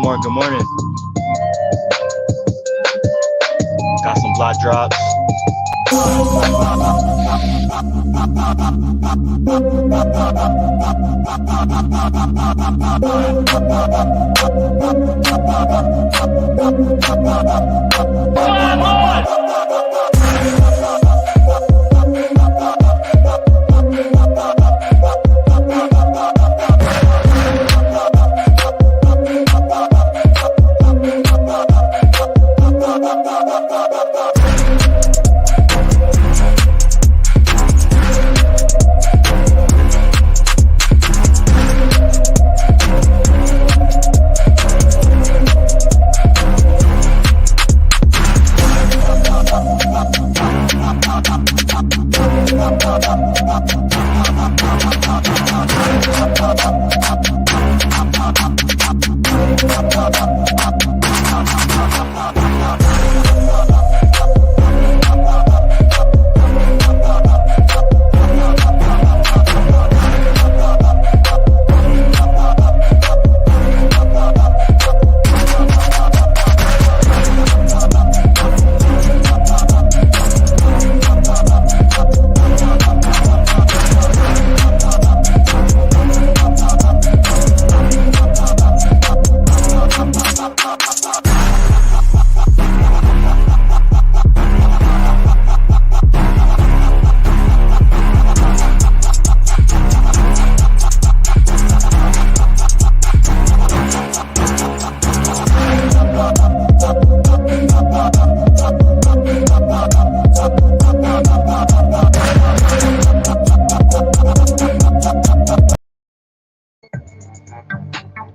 morning, good morning. Got some block drops.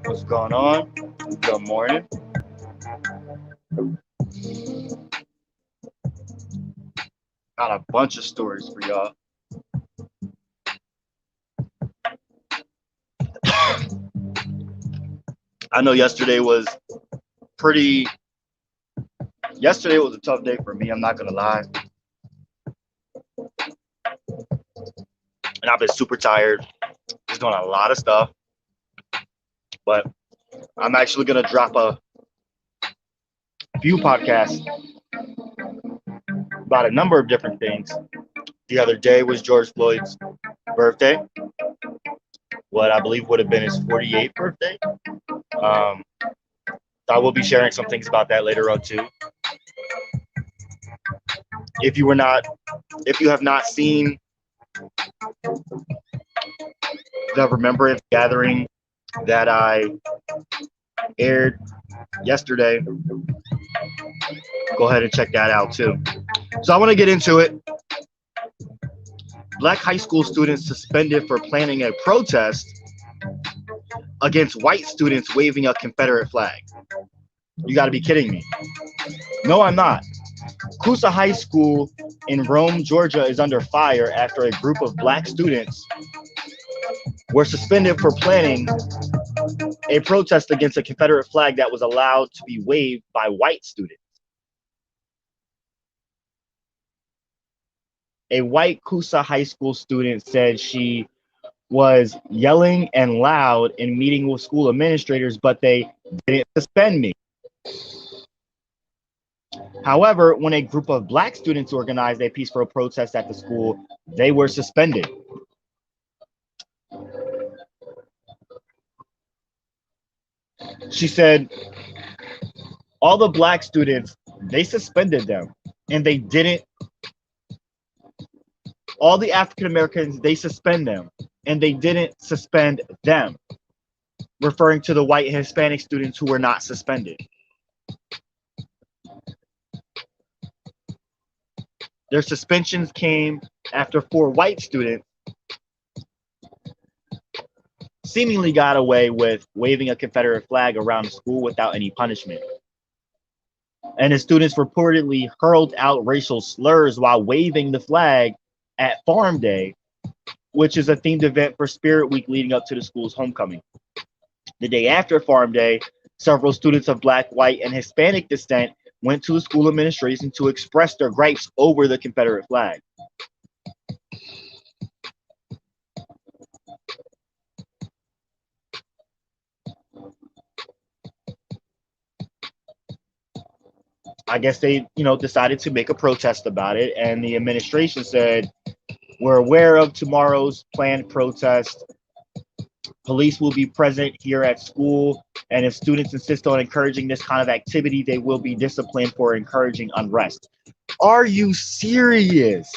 What's going on? Good morning. Got a bunch of stories for y'all. I know yesterday was a tough day for me, I'm not gonna lie. And I've been super tired, just doing a lot of stuff. But I'm actually gonna drop a few podcasts about a number of different things. The other day was George Floyd's birthday, what I believe would have been his 48th birthday. I will be sharing some things about that later on too. If you have not seen the Remembrance Gathering that I aired yesterday, go ahead and check that out too. So I want to get into it. Black high school students suspended for planning a protest against white students waving a Confederate flag. You got to be kidding me. No, I'm not. Coosa High School in Rome, Georgia is under fire after a group of black students were suspended for planning a protest against a Confederate flag that was allowed to be waved by white students. A white Coosa High School student said she was yelling and loud in meeting with school administrators, but they didn't suspend me. However, when a group of black students organized a peaceful protest at the school, they were suspended. She said, all the black students, they suspended them, and they didn't. All the African Americans, they suspend them, and they didn't suspend them, referring to the white and Hispanic students who were not suspended. Their suspensions came after 4 white students seemingly got away with waving a Confederate flag around the school without any punishment. And the students reportedly hurled out racial slurs while waving the flag at Farm Day, which is a themed event for Spirit Week leading up to the school's homecoming. The day after Farm Day, several students of Black, white, and Hispanic descent went to the school administration to express their gripes over the Confederate flag. I guess they, decided to make a protest about it, and the administration said, "We're aware of tomorrow's planned protest. Police will be present here at school, and if students insist on encouraging this kind of activity, they will be disciplined for encouraging unrest." Are you serious?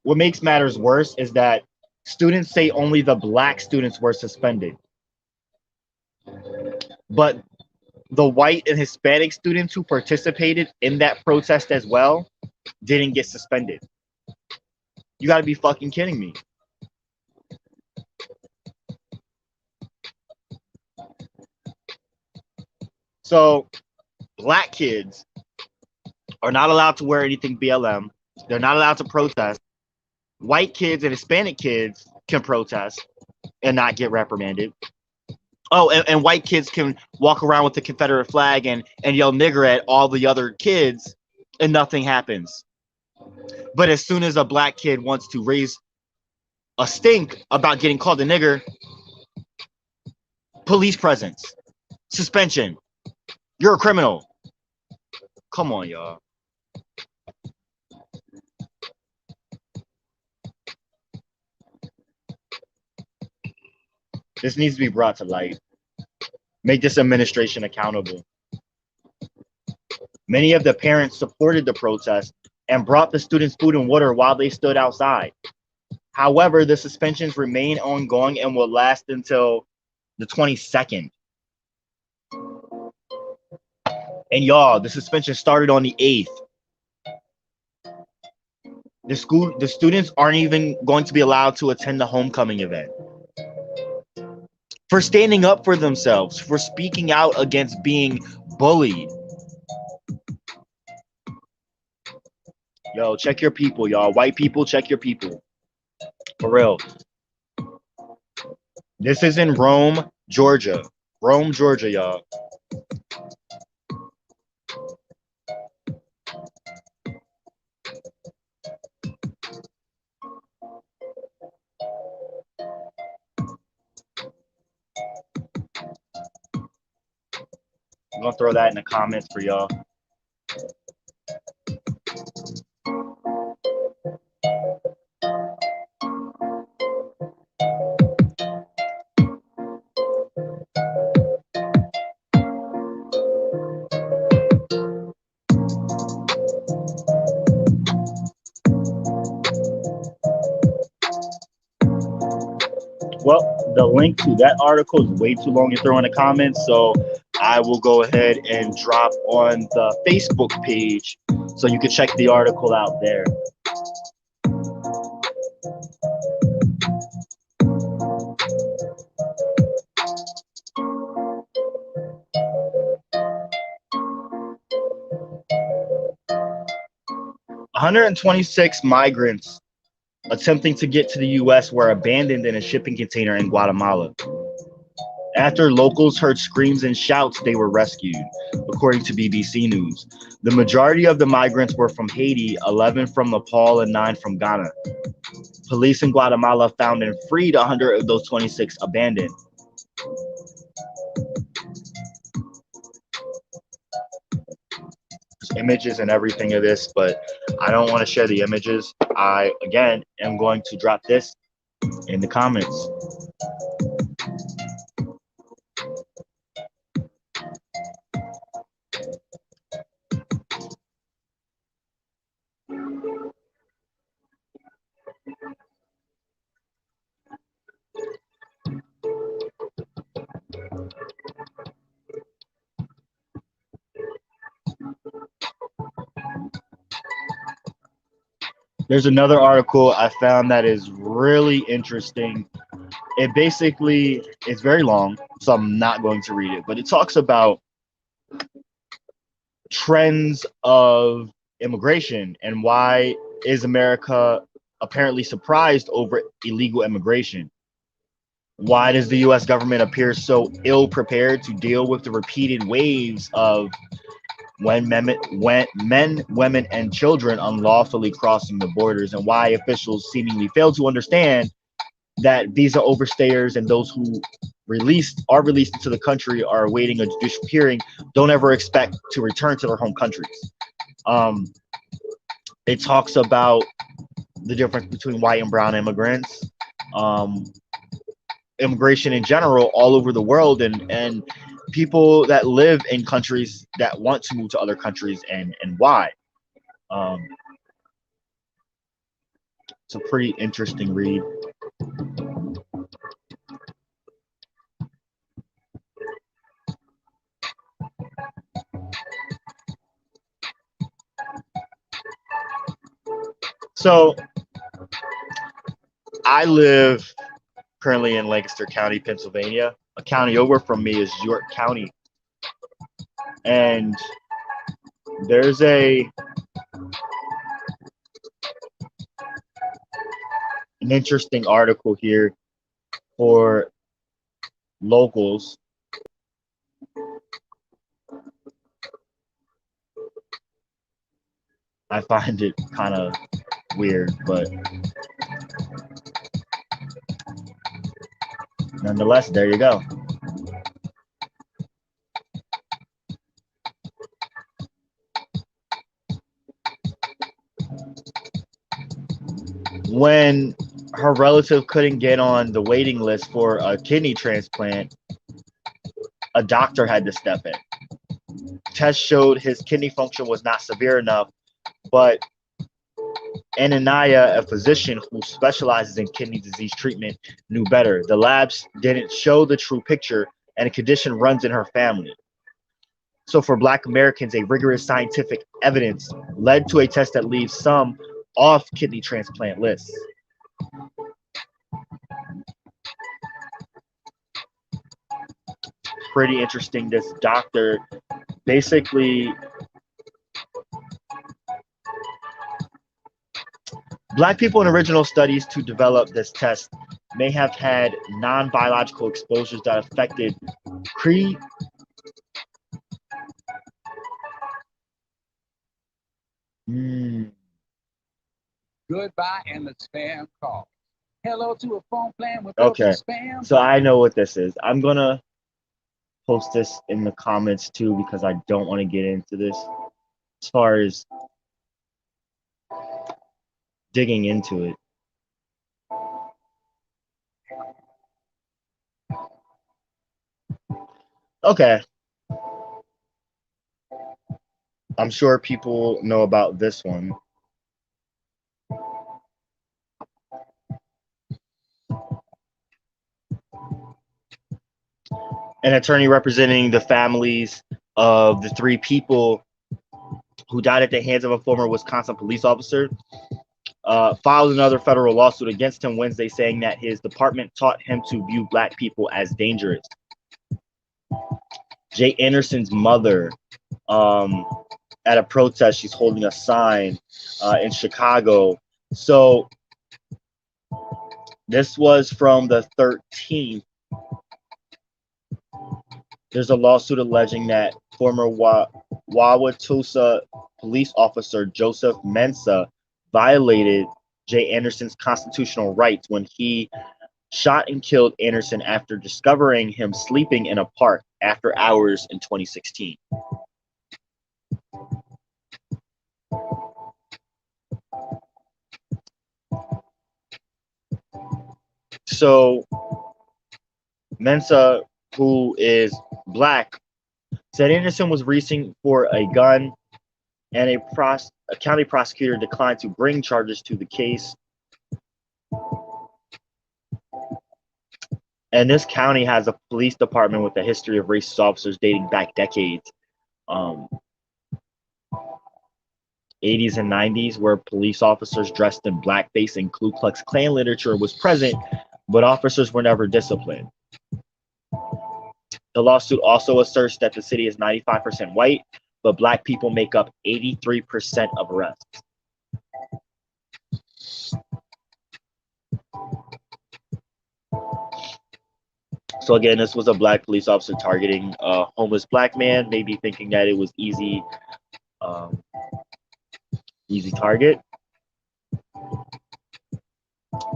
What makes matters worse is that students say only the black students were suspended, but the white and Hispanic students who participated in that protest as well didn't get suspended. You got to be fucking kidding me. So, black kids are not allowed to wear anything BLM. They're not allowed to protest. White kids and Hispanic kids can protest and not get reprimanded. Oh, and white kids can walk around with the Confederate flag and yell nigger at all the other kids and nothing happens. But as soon as a black kid wants to raise a stink about getting called a nigger, police presence, suspension. You're a criminal. Come on, y'all. This needs to be brought to light. Make this administration accountable. Many of the parents supported the protest and brought the students food and water while they stood outside. However, the suspensions remain ongoing and will last until the 22nd. And y'all, the suspension started on the 8th. The students aren't even going to be allowed to attend the homecoming event. For standing up for themselves, for speaking out against being bullied. Yo, check your people, y'all. White people, check your people. For real. This is in Rome, Georgia. Rome, Georgia, y'all. I'm gonna throw that in the comments for y'all. Well, the link to that article is way too long to throw in the comments, so I will go ahead and drop on the Facebook page so you can check the article out there. "126 migrants attempting to get to the U.S. were abandoned in a shipping container in Guatemala. After locals heard screams and shouts, they were rescued, according to BBC News. The majority of the migrants were from Haiti, 11 from Nepal, and 9 from Ghana. Police in Guatemala found and freed 100 of those 26 abandoned. There's images and everything of this, but I don't want to share the images. I, again, am going to drop this in the comments. There's another article I found that is really interesting. It basically is very long, so I'm not going to read it, but it talks about trends of immigration and why is America apparently surprised over illegal immigration. Why does the U.S. government appear so ill prepared to deal with the repeated waves of when men, women, and children unlawfully crossing the borders, and why officials seemingly fail to understand that visa overstayers and those who released into the country are awaiting a judicial hearing don't ever expect to return to their home countries. Um, it talks about the difference between white and brown immigrants, um, immigration in general all over the world, and people that live in countries that want to move to other countries and why. Um, it's a pretty interesting read. So I live currently in Lancaster County, Pennsylvania. A county over from me is York County, and there's an interesting article here for locals. I find it kind of weird, but nonetheless, there you go. When her relative couldn't get on the waiting list for a kidney transplant, a doctor had to step in. Tests showed his kidney function was not severe enough, but Anania, a physician who specializes in kidney disease treatment, knew better. The labs didn't show the true picture, and the condition runs in her family. So for Black Americans, a rigorous scientific evidence led to a test that leaves some off kidney transplant lists. Pretty interesting. This doctor basically, Black people in original studies to develop this test may have had non-biological exposures that affected pre Goodbye and the spam call. Hello to a phone plan with okay, spam. so I know what this is. I'm gonna post this in the comments too because I don't want to get into this as far as digging into it. Okay, I'm sure people know about this one. An attorney representing the families of the three people who died at the hands of a former Wisconsin police officer filed another federal lawsuit against him Wednesday, saying that his department taught him to view Black people as dangerous. Jay Anderson's mother, at a protest, she's holding a sign in Chicago. So this was from the 13th. There's a lawsuit alleging that former Wauwatosa police officer Joseph Mensah violated Jay Anderson's constitutional rights when he shot and killed Anderson after discovering him sleeping in a park after hours in 2016. So Mensah, who is Black, said Anderson was reaching for a gun, and a county prosecutor declined to bring charges to the case. And this county has a police department with a history of racist officers dating back decades. 80s and 90s, where police officers dressed in blackface and Ku Klux Klan literature was present, but officers were never disciplined. The lawsuit also asserts that the city is 95% white, but Black people make up 83% of arrests. So again, this was a Black police officer targeting a homeless Black man, maybe thinking that it was easy target.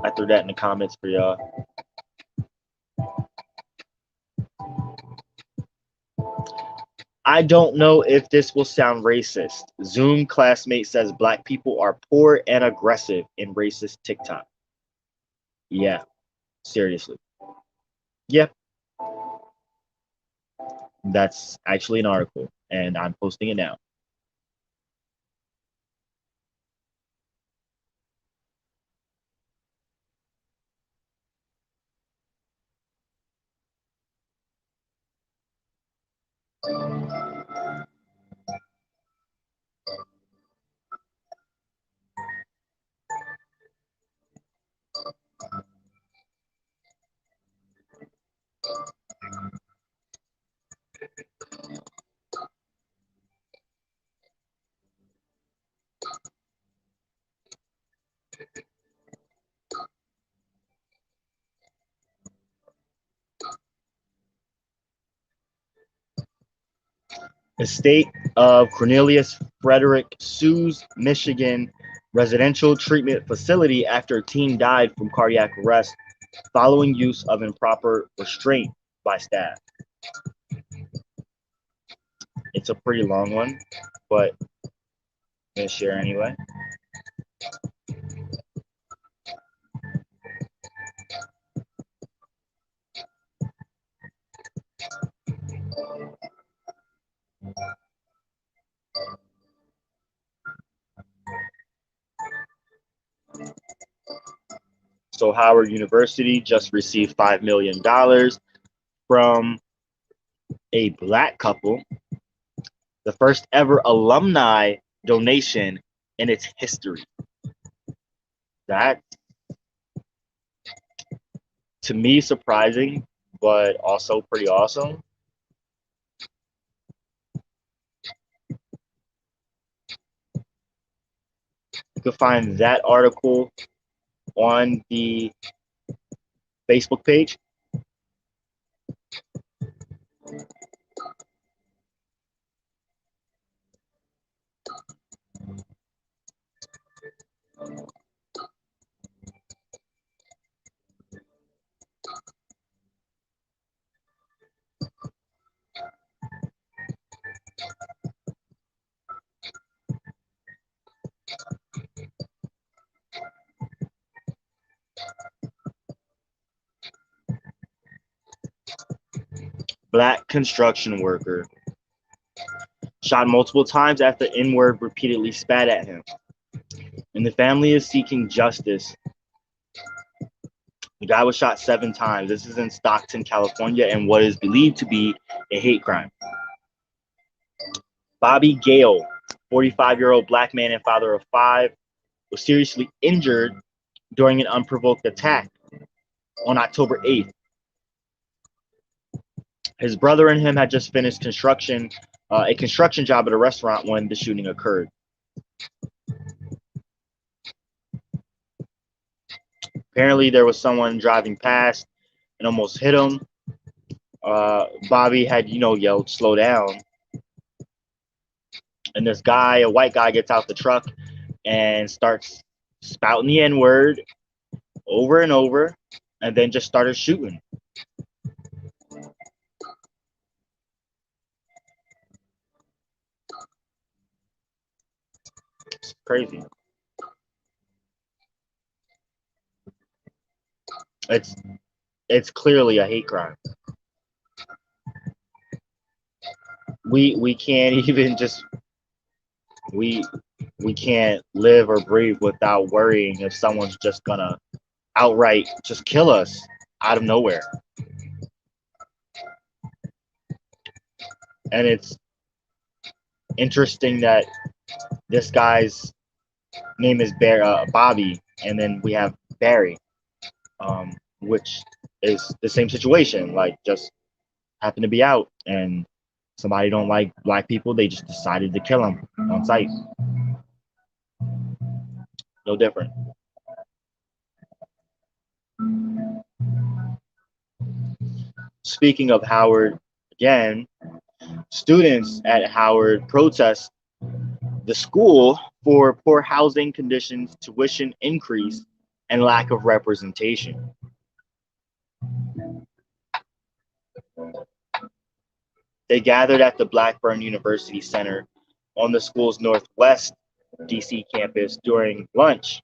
I threw that in the comments for y'all. I don't know if this will sound racist. Zoom classmate says black people are poor and aggressive in racist TikTok. Yeah, seriously. Yeah, that's actually an article, and I'm posting it now. The state of Cornelius Frederick sues Michigan residential treatment facility after a teen died from cardiac arrest following use of improper restraint by staff. It's a pretty long one, but I'm gonna share anyway. So Howard University just received $5 million from a black couple, the first ever alumni donation in its history. That, to me, surprising, but also pretty awesome. You can find that article on the Facebook page. Black construction worker shot multiple times after N-word repeatedly spat at him. And the family is seeking justice. The guy was shot 7 times. This is in Stockton, California, and what is believed to be a hate crime. Bobby Gale, 45-year-old black man and father of 5, was seriously injured during an unprovoked attack on October 8th. His brother and him had just finished a construction job at a restaurant when the shooting occurred. Apparently, there was someone driving past and almost hit him. Bobby had, yelled, "Slow down." And this guy, a white guy, gets out the truck and starts spouting the N-word over and over, and then just started shooting. It's crazy. It's clearly a hate crime. We can't even just we we can't live or breathe without worrying if someone's just gonna outright just kill us out of nowhere. And it's interesting that this guy's name is Bobby, and then we have Barry, which is the same situation. Like, just happened to be out, and somebody don't like black people. They just decided to kill him on sight. No different. Speaking of Howard, again, students at Howard protest the school for poor housing conditions, tuition increase, and lack of representation. They gathered at the Blackburn University Center on the school's Northwest DC campus during lunch,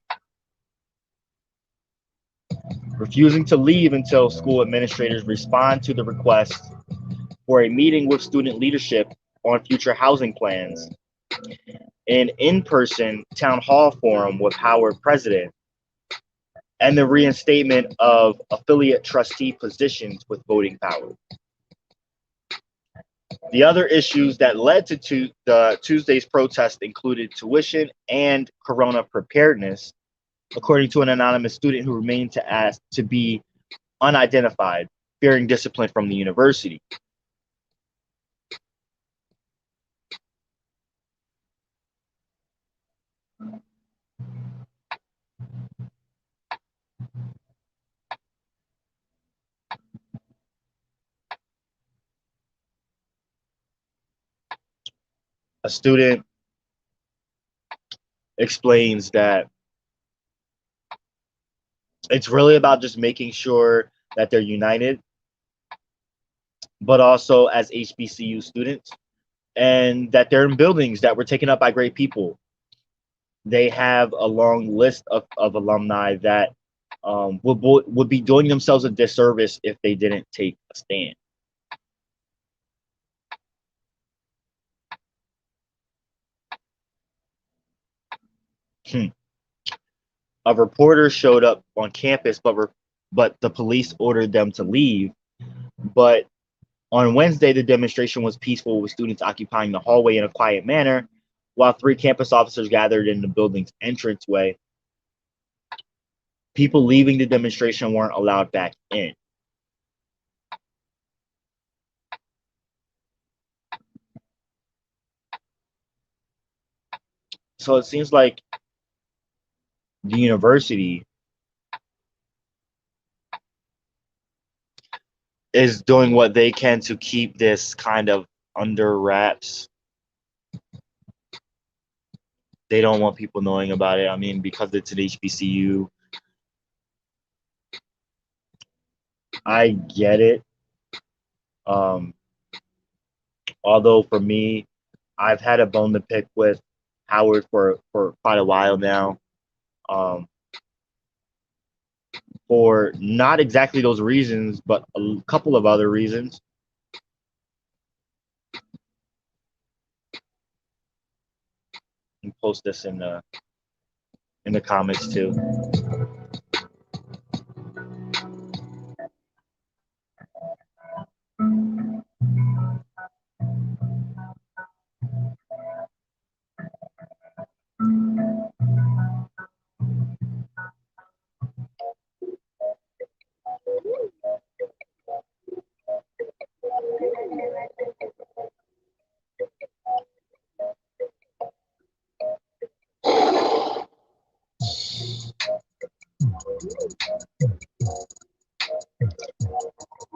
refusing to leave until school administrators respond to the request for a meeting with student leadership on future housing plans, an in-person town hall forum with Howard president, and the reinstatement of affiliate trustee positions with voting power. The other issues that led to the Tuesday's protest included tuition and corona preparedness, according to an anonymous student who remained to be unidentified, fearing discipline from the university. A student explains that it's really about just making sure that they're united, but also as HBCU students, and that they're in buildings that were taken up by great people. They have a long list of alumni that would be doing themselves a disservice if they didn't take a stand. A reporter showed up on campus, but the police ordered them to leave. But on Wednesday, the demonstration was peaceful, with students occupying the hallway in a quiet manner, while 3 campus officers gathered in the building's entranceway. People leaving the demonstration weren't allowed back in. So it seems like the university is doing what they can to keep this kind of under wraps. They don't want people knowing about it. I mean, because it's an HBCU. I get it. Although for me, I've had a bone to pick with Howard for quite a while now. For not exactly those reasons, but a couple of other reasons. And post this in the comments too.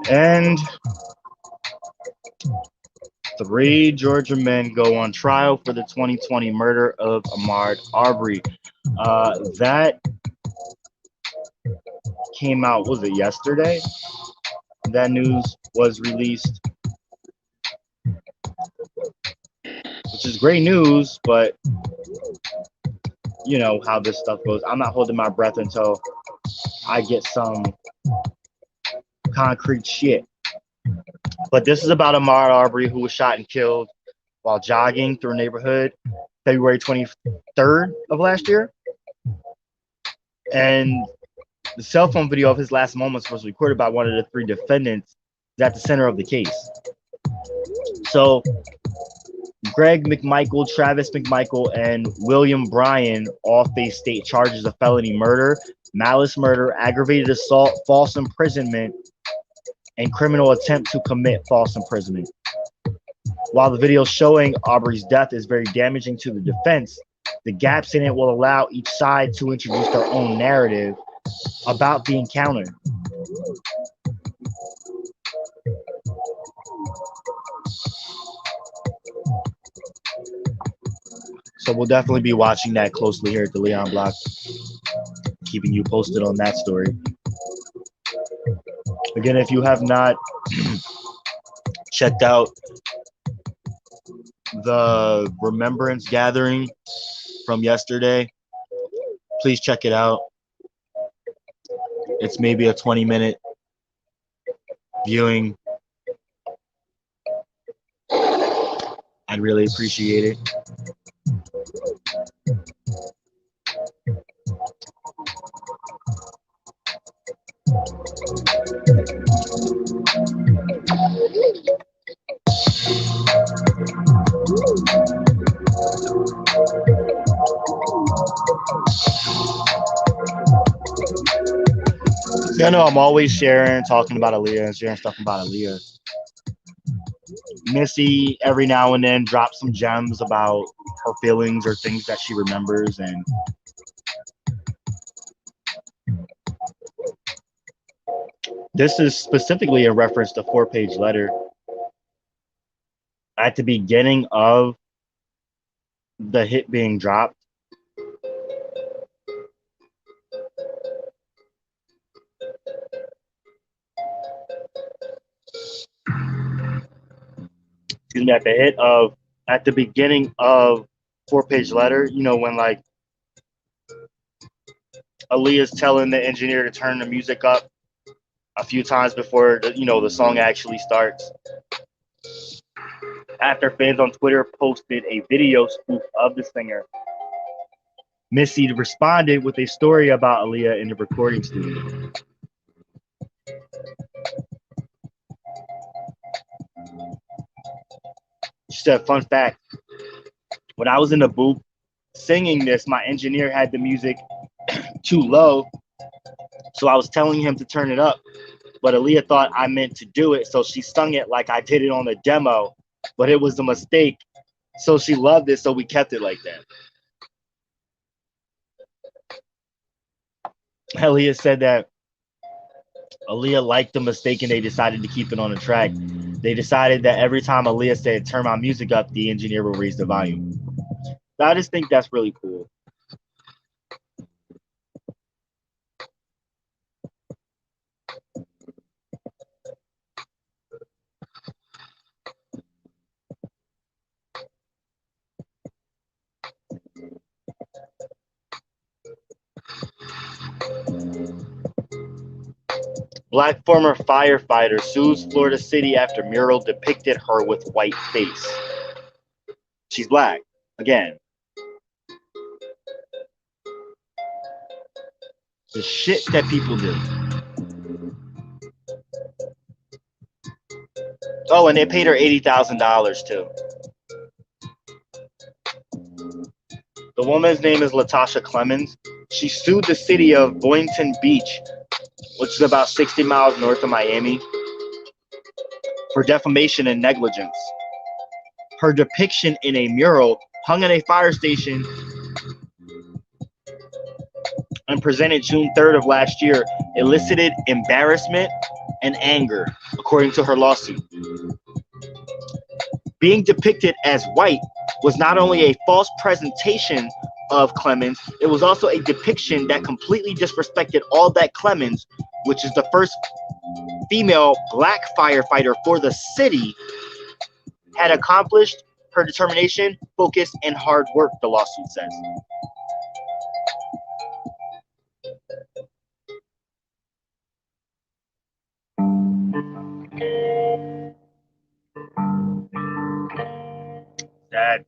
And 3 Georgia men go on trial for the 2020 murder of Ahmaud Arbery. That came out, was it yesterday? That news was released, which is great news, but you know how this stuff goes. I'm not holding my breath until I get some concrete shit. But this is about Ahmaud Arbery, who was shot and killed while jogging through a neighborhood February 23rd of last year. And the cell phone video of his last moments was recorded by one of the 3 defendants at the center of the case. So Greg McMichael, Travis McMichael, and William Bryan all face state charges of felony murder, malice murder, aggravated assault, false imprisonment, and criminal attempt to commit false imprisonment. While the video showing Arbery's death is very damaging to the defense, the gaps in it will allow each side to introduce their own narrative about the encounter. So we'll definitely be watching that closely here at the Leon Block, keeping you posted on that story. Again, if you have not checked out the remembrance gathering from yesterday. Please check it out. It's maybe a 20-minute viewing. I'd really appreciate it. You know, I'm always sharing, talking about Aaliyah and sharing stuff about Aaliyah. Missy every now and then drops some gems about her feelings or things that she remembers, and this is specifically in reference to 4-page letter. At the beginning of the hit being dropped, excuse me, at the beginning of 4-page letter, you know, when like Aaliyah's telling the engineer to turn the music up a few times before the song actually starts. After fans on Twitter posted a video spoof of the singer, Missy responded with a story about Aaliyah in the recording studio. She said, fun fact, when I was in the booth singing this, my engineer had the music too low, so I was telling him to turn it up, but Aaliyah thought I meant to do it, so she sung it like I did it on the demo, but it was a mistake, so she loved it, so we kept it like that. Aaliyah said that Aaliyah liked the mistake and they decided to keep it on the track. They decided that every time Aaliyah said, turn my music up, the engineer will raise the volume. So I just think that's really cool. Black former firefighter sues Florida City after mural depicted her with white face. She's black. Again. The shit that people do. Oh, and they paid her $80,000 too. The woman's name is Latasha Clemens. She sued the city of Boynton Beach, which is about 60 miles north of Miami, for defamation and negligence. Her depiction in a mural hung in a fire station and presented June 3rd of last year elicited embarrassment and anger, according to her lawsuit. Being depicted as white was not only a false presentation of Clemens, it was also a depiction that completely disrespected all that Clemens, which is the first female black firefighter for the city, had accomplished. Her determination, focus, and hard work, the lawsuit says. Sad.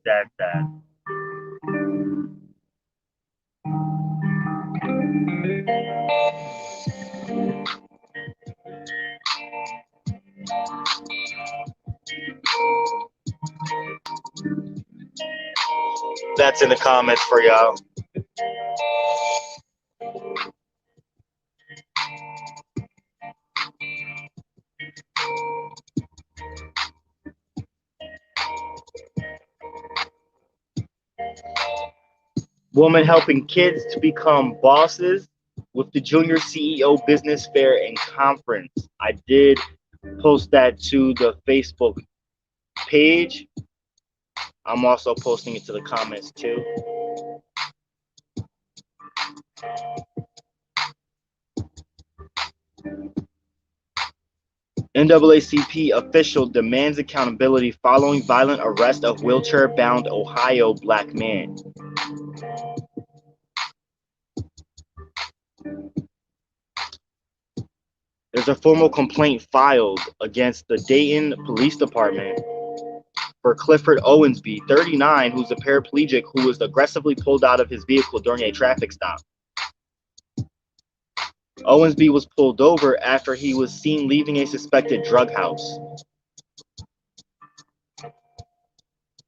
That's in the comments for y'all. Woman helping kids to become bosses with the Junior CEO Business Fair and Conference. I did post that to the Facebook page. I'm also posting it to the comments too. NAACP official demands accountability following violent arrest of wheelchair-bound Ohio black man. There's a formal complaint filed against the Dayton Police Department for Clifford Owensby, 39, who's a paraplegic who was aggressively pulled out of his vehicle during a traffic stop. Owensby was pulled over after he was seen leaving a suspected drug house.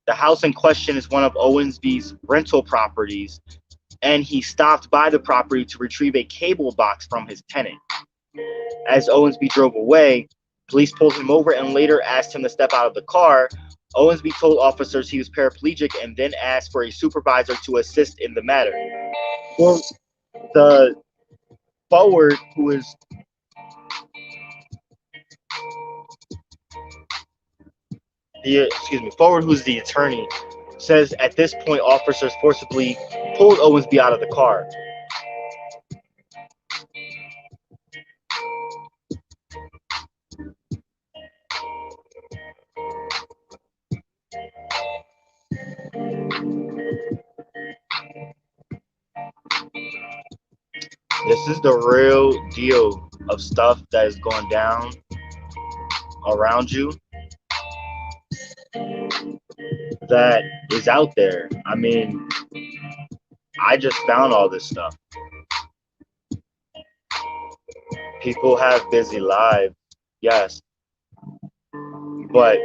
The house in question is one of Owensby's rental properties, and he stopped by the property to retrieve a cable box from his tenant. As Owensby drove away, police pulled him over and later asked him to step out of the car. Owensby told officers he was paraplegic and then asked for a supervisor to assist in the matter. For the forward, who is Forward, who's the attorney, says at this point officers forcibly pulled Owensby out of the car. This is the real deal of stuff that is going down around you that is out there. I mean, I just found all this stuff. People have busy lives, yes, but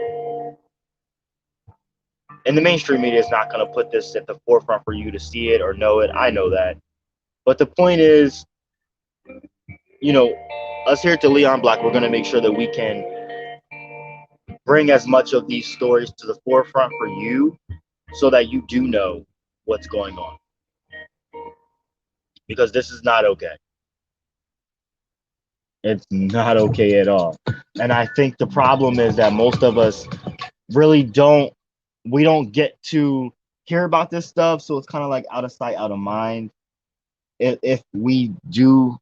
and the mainstream media is not going to put this at the forefront for you to see it or know it. I know that. But the point is, us here at the Leon Block, we're going to make sure that we can bring as much of these stories to the forefront for you so that you do know what's going on. Because this is not okay. It's not okay at all. And I think the problem is that most of us really don't get to hear about this stuff. So it's kind of like out of sight, out of mind. If we do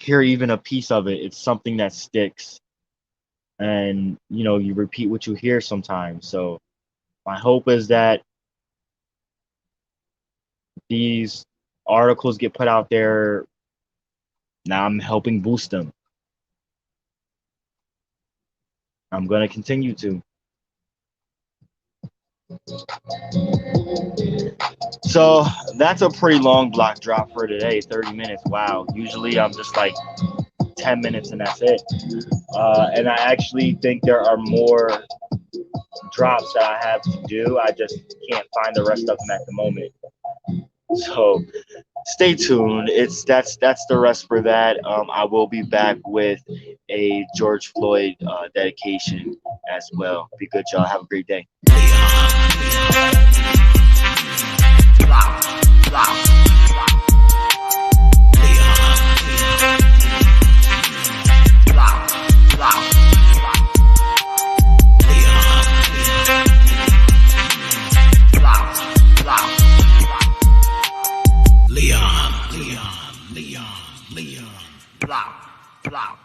hear even a piece of it, it's something that sticks. And, you repeat what you hear sometimes. So my hope is that these articles get put out there. Now I'm helping boost them. I'm going to continue to. So that's a pretty long block drop for today, 30 minutes. Wow. Usually I'm just like 10 minutes and that's it. And I actually think there are more drops that I have to do. I just can't find the rest of them at the moment. So stay tuned. That's the rest for that. I will be back with a George Floyd dedication as well. Be good, y'all. Have a great day. Leon. Blah.